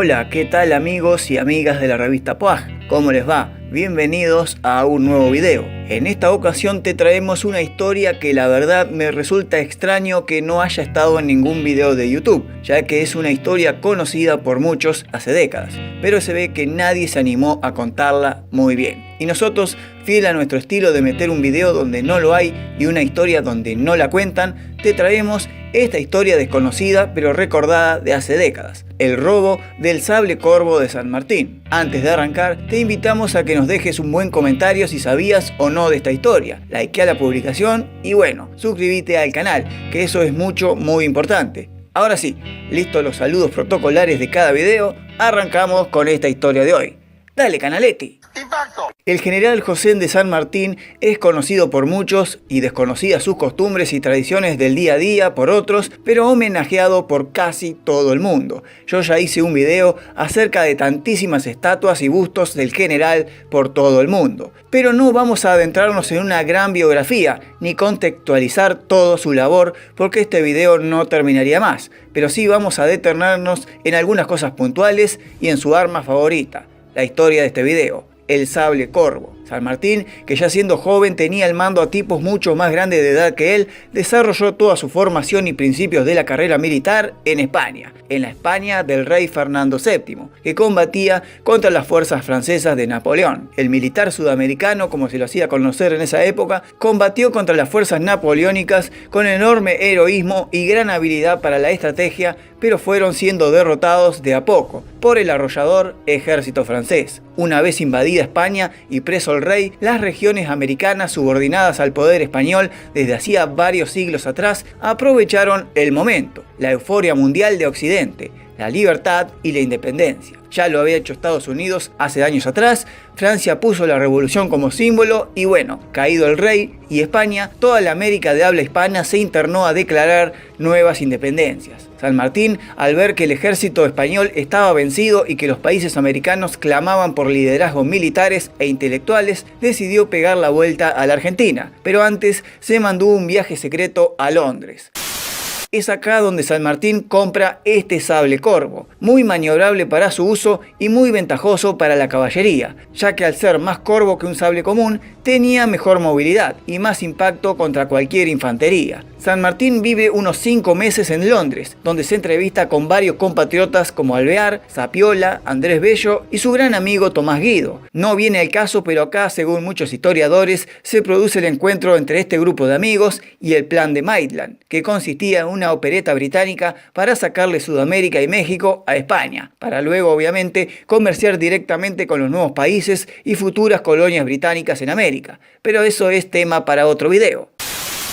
Hola, ¿qué tal amigos y amigas de la revista PUAG? ¿Cómo les va? Bienvenidos a un nuevo video. En esta ocasión te traemos una historia que la verdad me resulta extraño que no haya estado en ningún video de YouTube, ya que es una historia conocida por muchos hace décadas, pero se ve que nadie se animó a contarla muy bien. Y nosotros, fiel a nuestro estilo de meter un video donde no lo hay y una historia donde no la cuentan, te traemos esta historia desconocida pero recordada de hace décadas, el robo del sable corvo de San Martín. Antes de arrancar, te invitamos a que nos dejes un buen comentario si sabías o no de esta historia, likea la publicación y bueno, suscríbete al canal, que eso es muy importante. Ahora sí, listos los saludos protocolares de cada video, arrancamos con esta historia de hoy. Dale, canaletti. El general José de San Martín es conocido por muchos y desconocidas sus costumbres y tradiciones del día a día por otros, pero homenajeado por casi todo el mundo. Yo ya hice un video acerca de tantísimas estatuas y bustos del general por todo el mundo, pero no vamos a adentrarnos en una gran biografía ni contextualizar toda su labor porque este video no terminaría más, pero sí vamos a detenernos en algunas cosas puntuales y en su arma favorita, la historia de este video, el sable corvo. San Martín, que ya siendo joven tenía el mando a tipos mucho más grandes de edad que él, desarrolló toda su formación y principios de la carrera militar en España, en la España del rey Fernando VII, que combatía contra las fuerzas francesas de Napoleón. El militar sudamericano, como se lo hacía conocer en esa época, combatió contra las fuerzas napoleónicas con enorme heroísmo y gran habilidad para la estrategia, pero fueron siendo derrotados de a poco por el arrollador ejército francés. Una vez invadida España y preso el rey, las regiones americanas subordinadas al poder español desde hacía varios siglos atrás aprovecharon el momento, la euforia mundial de Occidente, la libertad y la independencia. Ya lo había hecho Estados Unidos hace años atrás, Francia puso la revolución como símbolo y bueno, caído el rey y España, toda la América de habla hispana se internó a declarar nuevas independencias. San Martín, al ver que el ejército español estaba vencido y que los países americanos clamaban por liderazgos militares e intelectuales, decidió pegar la vuelta a la Argentina, pero antes se mandó un viaje secreto a Londres. Es acá donde San Martín compra este sable corvo, muy maniobrable para su uso y muy ventajoso para la caballería, ya que al ser más corvo que un sable común, tenía mejor movilidad y más impacto contra cualquier infantería. San Martín vive unos 5 meses en Londres, donde se entrevista con varios compatriotas como Alvear, Zapiola, Andrés Bello y su gran amigo Tomás Guido. No viene al caso, pero acá, según muchos historiadores, se produce el encuentro entre este grupo de amigos y el Plan de Maitland, que consistía en una opereta británica para sacarle Sudamérica y México a España, para luego obviamente comerciar directamente con los nuevos países y futuras colonias británicas en América. Pero eso es tema para otro video.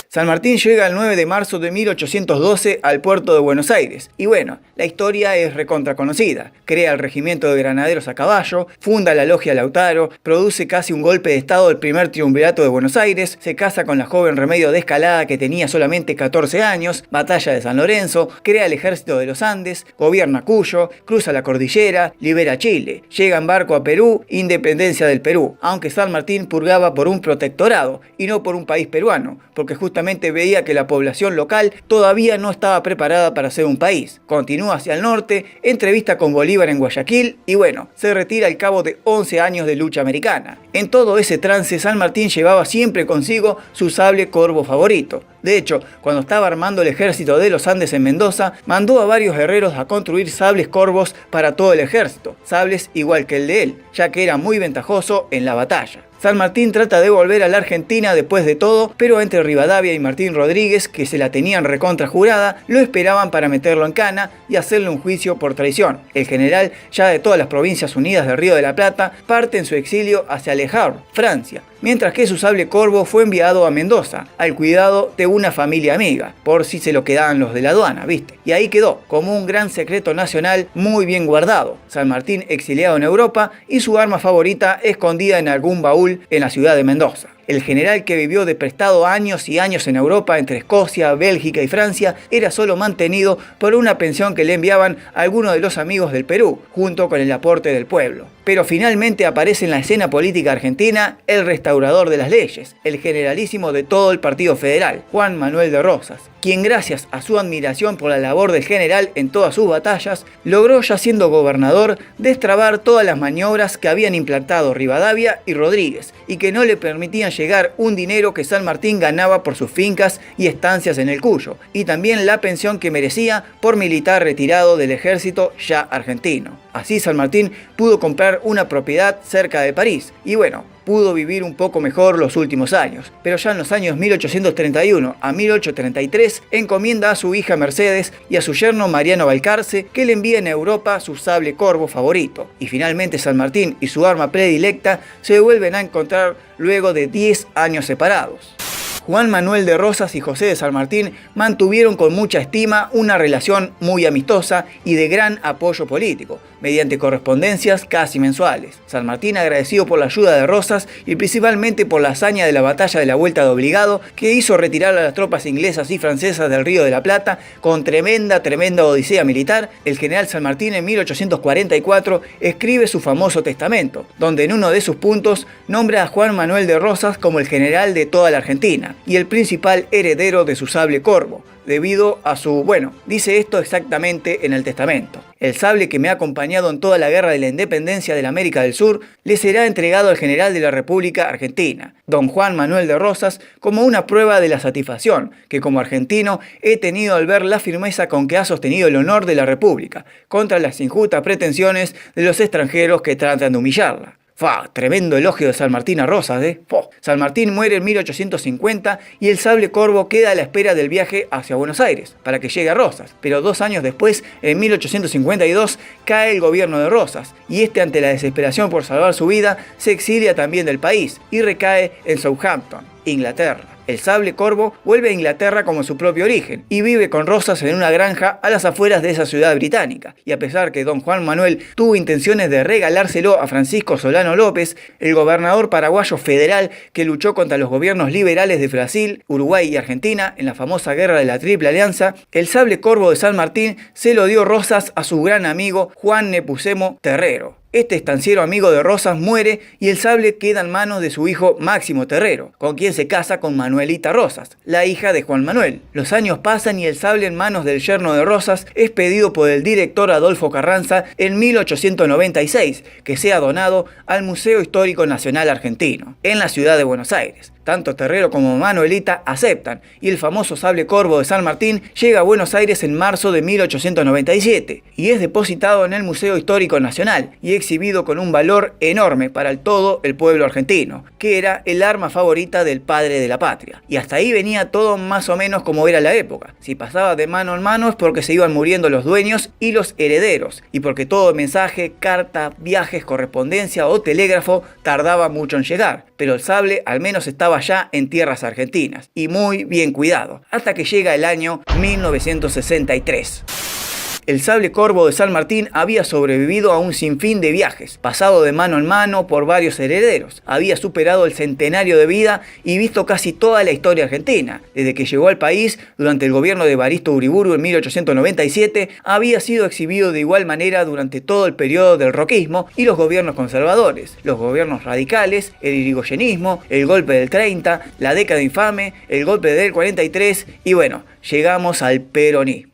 San Martín llega el 9 de marzo de 1812 al puerto de Buenos Aires y bueno, la historia es recontra conocida. Crea el regimiento de granaderos a caballo, funda la logia Lautaro, produce casi un golpe de estado del primer triunvirato de Buenos Aires, se casa con la joven Remedio de Escalada que tenía solamente 14 años, batalla de San Lorenzo, crea el ejército de los Andes, gobierna Cuyo, cruza la cordillera, libera Chile, llega en barco a Perú, independencia del Perú, aunque San Martín purgaba por un protectorado y no por un país peruano, porque justamente veía que la población local todavía no estaba preparada para ser un país. Continúa hacia el norte, entrevista con Bolívar en Guayaquil y bueno, se retira al cabo de 11 años de lucha americana. En todo ese trance, San Martín llevaba siempre consigo su sable corvo favorito. De hecho, cuando estaba armando el ejército de los Andes en Mendoza, mandó a varios guerreros a construir sables corvos para todo el ejército, sables igual que el de él, ya que era muy ventajoso en la batalla. San Martín trata de volver a la Argentina después de todo, pero entre Rivadavia y Martín Rodríguez, que se la tenían recontra jurada, lo esperaban para meterlo en cana y hacerle un juicio por traición. El general, ya de todas las provincias unidas del Río de la Plata, parte en su exilio hacia Le Havre, Francia, mientras que su sable corvo fue enviado a Mendoza, al cuidado de una familia amiga, por si se lo quedaban los de la aduana, ¿viste? Y ahí quedó, como un gran secreto nacional muy bien guardado. San Martín exiliado en Europa y su arma favorita escondida en algún baúl en la ciudad de Mendoza. El general, que vivió de prestado años y años en Europa entre Escocia, Bélgica y Francia, era solo mantenido por una pensión que le enviaban algunos de los amigos del Perú, junto con el aporte del pueblo. Pero finalmente aparece en la escena política argentina el restaurador de las leyes, el generalísimo de todo el Partido Federal, Juan Manuel de Rosas, quien gracias a su admiración por la labor del general en todas sus batallas, logró, ya siendo gobernador, destrabar todas las maniobras que habían implantado Rivadavia y Rodríguez y que no le permitían llegar un dinero que San Martín ganaba por sus fincas y estancias en el Cuyo, y también la pensión que merecía por militar retirado del ejército ya argentino. Así San Martín pudo comprar una propiedad cerca de París y bueno, pudo vivir un poco mejor los últimos años, pero ya en los años 1831 a 1833 encomienda a su hija Mercedes y a su yerno Mariano Balcarce que le envíen a Europa su sable corvo favorito, y finalmente San Martín y su arma predilecta se vuelven a encontrar luego de 10 años separados. Juan Manuel de Rosas y José de San Martín mantuvieron con mucha estima una relación muy amistosa y de gran apoyo político, mediante correspondencias casi mensuales. San Martín, agradecido por la ayuda de Rosas y principalmente por la hazaña de la batalla de la Vuelta de Obligado, que hizo retirar a las tropas inglesas y francesas del Río de la Plata con tremenda odisea militar, el general San Martín en 1844 escribe su famoso testamento, donde en uno de sus puntos nombra a Juan Manuel de Rosas como el general de toda la Argentina y el principal heredero de su sable corvo, debido a su, dice esto exactamente en el testamento: el sable que me ha acompañado en toda la guerra de la independencia de la América del Sur le será entregado al general de la República Argentina, don Juan Manuel de Rosas, como una prueba de la satisfacción que como argentino he tenido al ver la firmeza con que ha sostenido el honor de la República contra las injustas pretensiones de los extranjeros que tratan de humillarla. Tremendo elogio de San Martín a Rosas, San Martín muere en 1850 y el sable corvo queda a la espera del viaje hacia Buenos Aires para que llegue a Rosas, pero 2 años después, en 1852, cae el gobierno de Rosas y ante la desesperación por salvar su vida, se exilia también del país y recae en Southampton, Inglaterra. El sable corvo vuelve a Inglaterra como su propio origen y vive con Rosas en una granja a las afueras de esa ciudad británica. Y a pesar que don Juan Manuel tuvo intenciones de regalárselo a Francisco Solano López, el gobernador paraguayo federal que luchó contra los gobiernos liberales de Brasil, Uruguay y Argentina en la famosa guerra de la Triple Alianza, el sable corvo de San Martín se lo dio Rosas a su gran amigo Juan Nepomuceno Terrero. Este estanciero amigo de Rosas muere y el sable queda en manos de su hijo Máximo Terrero, con quien se casa con Manuelita Rosas, la hija de Juan Manuel. Los años pasan y el sable en manos del yerno de Rosas es pedido por el director Adolfo Carranza en 1896, que sea donado al Museo Histórico Nacional Argentino, en la ciudad de Buenos Aires. Tanto Terrero como Manuelita aceptan y el famoso sable corvo de San Martín llega a Buenos Aires en marzo de 1897 y es depositado en el Museo Histórico Nacional y exhibido con un valor enorme para todo el pueblo argentino, que era el arma favorita del padre de la patria. Y hasta ahí venía todo más o menos como era la época. Si pasaba de mano en mano es porque se iban muriendo los dueños y los herederos, y porque todo mensaje, carta, viajes, correspondencia o telégrafo tardaba mucho en llegar. Pero el sable al menos estaba ya en tierras argentinas y muy bien cuidado, hasta que llega el año 1963. El sable corvo de San Martín había sobrevivido a un sinfín de viajes, pasado de mano en mano por varios herederos, había superado el centenario de vida y visto casi toda la historia argentina. Desde que llegó al país, durante el gobierno de Evaristo Uriburu en 1897, había sido exhibido de igual manera durante todo el periodo del roquismo y los gobiernos conservadores, los gobiernos radicales, el irigoyenismo, el golpe del 30, la década infame, el golpe del 43 y llegamos al peronismo.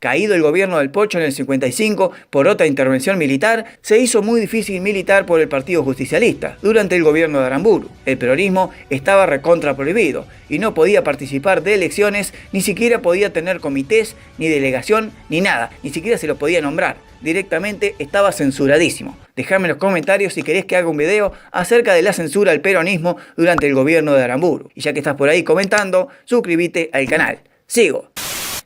Caído el gobierno del Pocho en el 55 por otra intervención militar, se hizo muy difícil militar por el Partido Justicialista durante el gobierno de Aramburu. El peronismo estaba recontra prohibido y no podía participar de elecciones, ni siquiera podía tener comités, ni delegación, ni nada, ni siquiera se lo podía nombrar. Directamente estaba censuradísimo. Dejadme en los comentarios si querés que haga un video acerca de la censura al peronismo durante el gobierno de Aramburu. Y ya que estás por ahí comentando, suscríbete al canal. Sigo.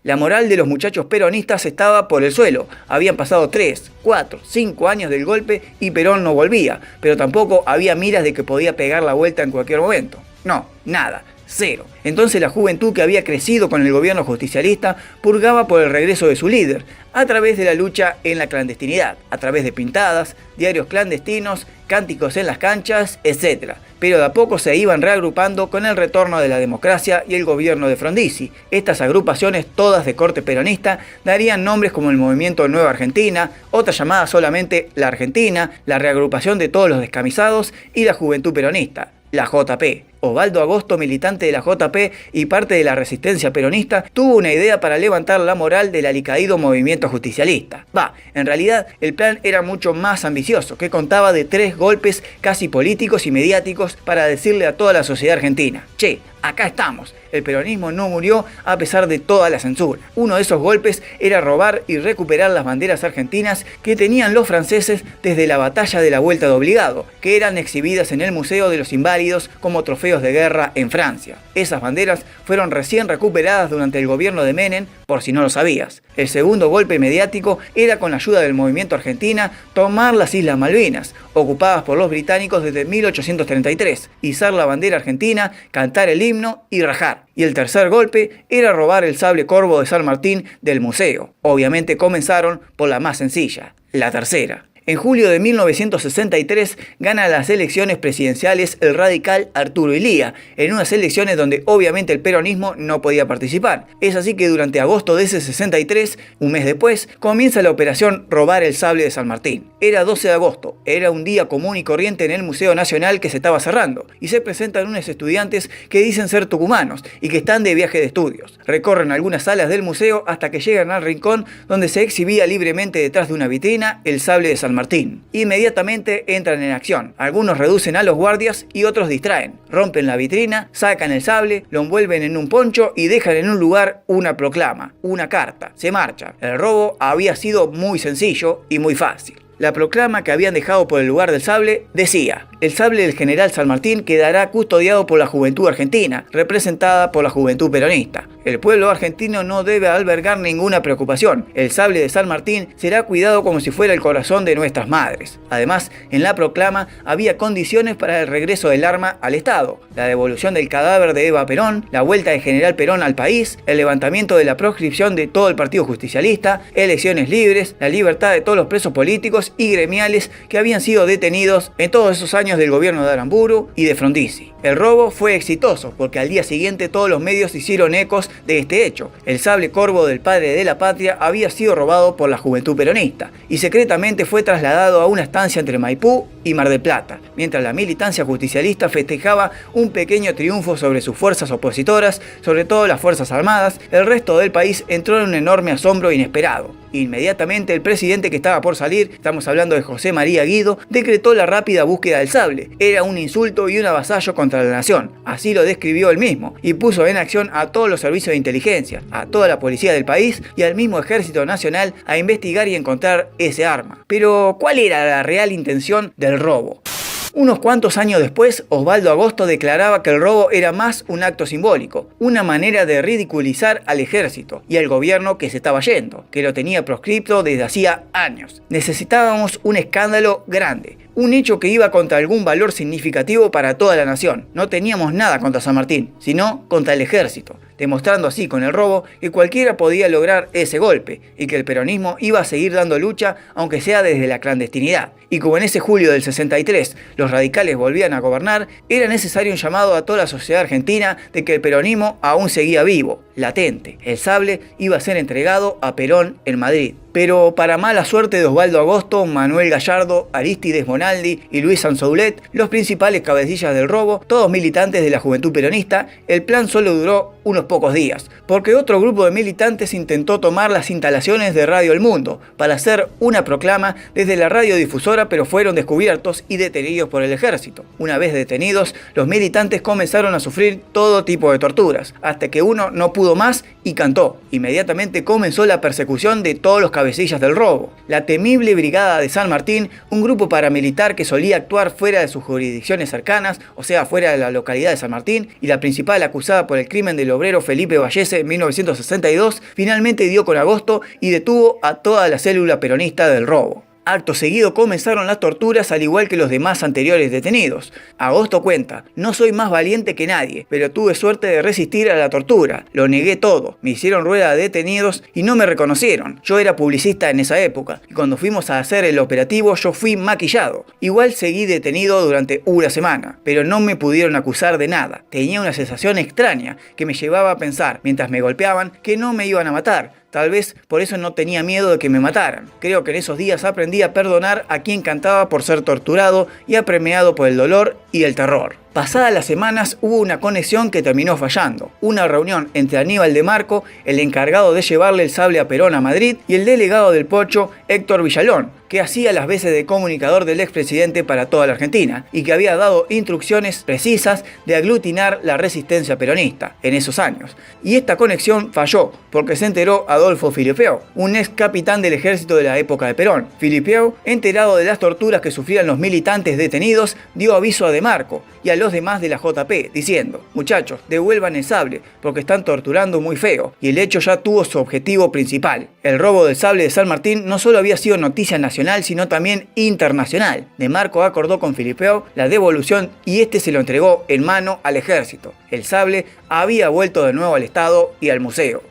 La moral de los muchachos peronistas estaba por el suelo. Habían pasado 3, 4, 5 años del golpe y Perón no volvía, pero tampoco había miras de que podía pegar la vuelta en cualquier momento. No, nada, cero. Entonces la juventud que había crecido con el gobierno justicialista purgaba por el regreso de su líder, a través de la lucha en la clandestinidad, a través de pintadas, diarios clandestinos, cánticos en las canchas, etc. Pero de a poco se iban reagrupando con el retorno de la democracia y el gobierno de Frondizi. Estas agrupaciones, todas de corte peronista, darían nombres como el Movimiento Nueva Argentina, otra llamada solamente La Argentina, la Reagrupación de Todos los Descamisados y la Juventud Peronista, la JP, Osvaldo Agosto, militante de la JP y parte de la resistencia peronista, tuvo una idea para levantar la moral del alicaído movimiento justicialista. En realidad el plan era mucho más ambicioso, que contaba de 3 golpes casi políticos y mediáticos para decirle a toda la sociedad argentina: che, acá estamos, el peronismo no murió a pesar de toda la censura. Uno de esos golpes era robar y recuperar las banderas argentinas que tenían los franceses desde la batalla de la Vuelta de Obligado, que eran exhibidas en el Museo de los Inválidos como trofeos de guerra en Francia. Esas banderas fueron recién recuperadas durante el gobierno de Menem, por si no lo sabías. El segundo golpe mediático era, con la ayuda del movimiento argentina, tomar las Islas Malvinas, ocupadas por los británicos desde 1833, izar la bandera argentina, cantar el himno y rajar. Y el tercer golpe era robar el sable corvo de San Martín del museo. Obviamente comenzaron por la más sencilla, la tercera. En julio de 1963 gana las elecciones presidenciales el radical Arturo Illia, en unas elecciones donde obviamente el peronismo no podía participar. Es así que durante agosto de ese 63, un mes después, comienza la operación Robar el Sable de San Martín. Era 12 de agosto, era un día común y corriente en el Museo Nacional que se estaba cerrando, y se presentan unos estudiantes que dicen ser tucumanos y que están de viaje de estudios. Recorren algunas salas del museo hasta que llegan al rincón donde se exhibía libremente detrás de una vitrina el sable de San Martín. Inmediatamente entran en acción. Algunos reducen a los guardias y otros distraen. Rompen la vitrina, sacan el sable, lo envuelven en un poncho y dejan en un lugar una proclama, una carta. Se marchan. El robo había sido muy sencillo y muy fácil. La proclama que habían dejado por el lugar del sable decía: el sable del general San Martín quedará custodiado por la juventud argentina, representada por la juventud peronista. El pueblo argentino no debe albergar ninguna preocupación. El sable de San Martín será cuidado como si fuera el corazón de nuestras madres. Además, en la proclama había condiciones para el regreso del arma al Estado: la devolución del cadáver de Eva Perón, la vuelta del general Perón al país, el levantamiento de la proscripción de todo el partido justicialista, elecciones libres, la libertad de todos los presos políticos y gremiales que habían sido detenidos en todos esos años del gobierno de Aramburu y de Frondizi. El robo fue exitoso porque al día siguiente todos los medios hicieron ecos de este hecho. El sable corvo del padre de la patria había sido robado por la juventud peronista y secretamente fue trasladado a una estancia entre Maipú y Mar del Plata, mientras la militancia justicialista festejaba un pequeño triunfo sobre sus fuerzas opositoras, sobre todo las Fuerzas Armadas. El resto del país entró en un enorme asombro inesperado. Inmediatamente el presidente que estaba por salir, estamos hablando de José María Guido, decretó la rápida búsqueda del sable. Era un insulto y un avasallo contra la nación, así lo describió él mismo, y puso en acción a todos los servicios de inteligencia, a toda la policía del país y al mismo Ejército Nacional a investigar y encontrar ese arma. Pero, ¿cuál era la real intención del robo? Unos cuantos años después, Osvaldo Agosto declaraba que el robo era más un acto simbólico, una manera de ridiculizar al ejército y al gobierno que se estaba yendo, que lo tenía proscripto desde hacía años. Necesitábamos un escándalo grande, un hecho que iba contra algún valor significativo para toda la nación. No teníamos nada contra San Martín, sino contra el ejército, demostrando así con el robo que cualquiera podía lograr ese golpe y que el peronismo iba a seguir dando lucha aunque sea desde la clandestinidad. Y como en ese julio del 63 los radicales volvían a gobernar, era necesario un llamado a toda la sociedad argentina de que el peronismo aún seguía vivo, latente. El sable iba a ser entregado a Perón en Madrid. Pero para mala suerte de Osvaldo Agosto, Manuel Gallardo, Arístides Bonaldi y Luis Sansoulet, los principales cabecillas del robo, todos militantes de la juventud peronista, el plan solo duró unos pocos días, porque otro grupo de militantes intentó tomar las instalaciones de Radio El Mundo para hacer una proclama desde la radiodifusora, pero fueron descubiertos y detenidos por el ejército. Una vez detenidos, los militantes comenzaron a sufrir todo tipo de torturas, hasta que uno no pudo más y cantó. Inmediatamente comenzó la persecución de todos los cabecillas del robo. La temible Brigada de San Martín, un grupo paramilitar que solía actuar fuera de sus jurisdicciones cercanas, o sea, fuera de la localidad de San Martín, y la principal acusada por el crimen del obrero Felipe Vallese en 1962, finalmente dio con Agosto y detuvo a toda la célula peronista del robo. Acto seguido comenzaron las torturas al igual que los demás anteriores detenidos. Agosto cuenta: no soy más valiente que nadie, pero tuve suerte de resistir a la tortura. Lo negué todo, me hicieron rueda de detenidos y no me reconocieron. Yo era publicista en esa época y cuando fuimos a hacer el operativo yo fui maquillado. Igual seguí detenido durante una semana, pero no me pudieron acusar de nada. Tenía una sensación extraña que me llevaba a pensar, mientras me golpeaban, que no me iban a matar. Tal vez por eso no tenía miedo de que me mataran. Creo que en esos días aprendí a perdonar a quien cantaba por ser torturado y apremiado por el dolor y el terror. Pasadas las semanas hubo una conexión que terminó fallando. Una reunión entre Aníbal de Marco, el encargado de llevarle el sable a Perón a Madrid, y el delegado del Pocho, Héctor Villalón, que hacía las veces de comunicador del expresidente para toda la Argentina y que había dado instrucciones precisas de aglutinar la resistencia peronista en esos años. Y esta conexión falló porque se enteró Adolfo Filipeo, un ex capitán del ejército de la época de Perón. Filipeo, enterado de las torturas que sufrían los militantes detenidos, dio aviso a De Marco y a los demás de la JP, diciendo: muchachos, devuelvan el sable porque están torturando muy feo. Y el hecho ya tuvo su objetivo principal. El robo del sable de San Martín no solo había sido noticia nacional, sino también internacional. De Marco acordó con Filipeo la devolución y este se lo entregó en mano al ejército. El sable había vuelto de nuevo al Estado y al museo.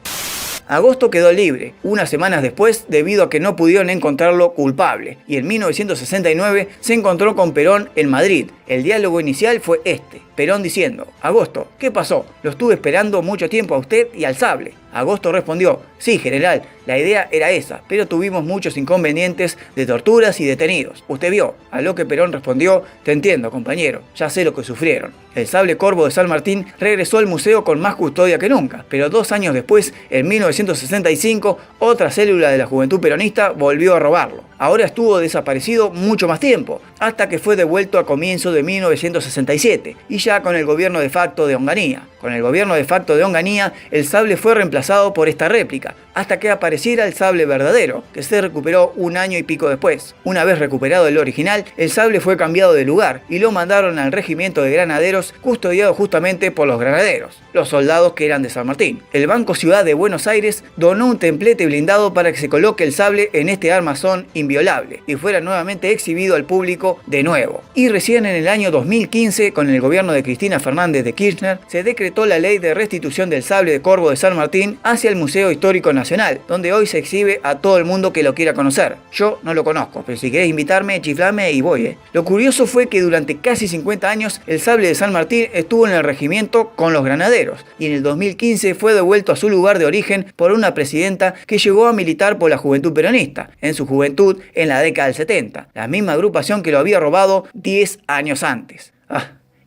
Agosto quedó libre, unas semanas después, debido a que no pudieron encontrarlo culpable, y en 1969 se encontró con Perón en Madrid. El diálogo inicial fue este: Perón diciendo: Agosto, ¿qué pasó? Lo estuve esperando mucho tiempo a usted y al sable. Agosto respondió: sí, general, la idea era esa, pero tuvimos muchos inconvenientes de torturas y detenidos. Usted vio. A lo que Perón respondió: te entiendo, compañero, ya sé lo que sufrieron. El sable corvo de San Martín regresó al museo con más custodia que nunca, pero 2 años después, en 1965, otra célula de la Juventud Peronista volvió a robarlo. Ahora estuvo desaparecido mucho más tiempo, hasta que fue devuelto a comienzos de 1967, y ya con el gobierno de facto de Onganía. Con el gobierno de facto de Onganía, el sable fue reemplazado por esta réplica, hasta que apareciera el sable verdadero, que se recuperó 1 año y pico después. Una vez recuperado el original, el sable fue cambiado de lugar y lo mandaron al regimiento de granaderos, custodiado justamente por los granaderos, los soldados que eran de San Martín. El Banco Ciudad de Buenos Aires donó un templete blindado para que se coloque el sable en este armazón inviolable y fuera nuevamente exhibido al público de nuevo. Y recién en el año 2015, con el gobierno de Cristina Fernández de Kirchner, se decretó la ley de restitución del sable de corvo de San Martín hacia el Museo Histórico Nacional, donde hoy se exhibe a todo el mundo que lo quiera conocer. Yo no lo conozco, pero si querés invitarme, chiflame y voy. Lo curioso fue que durante casi 50 años el sable de San Martín estuvo en el regimiento con los granaderos, y en el 2015 fue devuelto a su lugar de origen por una presidenta que llegó a militar por la Juventud Peronista, en su juventud en la década del 70, la misma agrupación que lo había robado 10 años antes.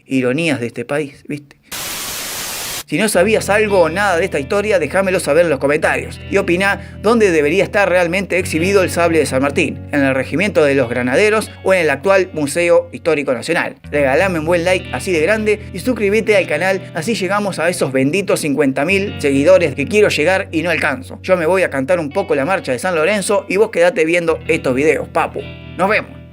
Ironías de este país, ¿viste? Si no sabías algo o nada de esta historia, déjamelo saber en los comentarios y opina dónde debería estar realmente exhibido el sable de San Martín, en el regimiento de los granaderos o en el actual Museo Histórico Nacional. Regalame un buen like así de grande y suscríbete al canal, así llegamos a esos benditos 50.000 seguidores que quiero llegar y no alcanzo. Yo me voy a cantar un poco la marcha de San Lorenzo y vos quedate viendo estos videos, papu. Nos vemos.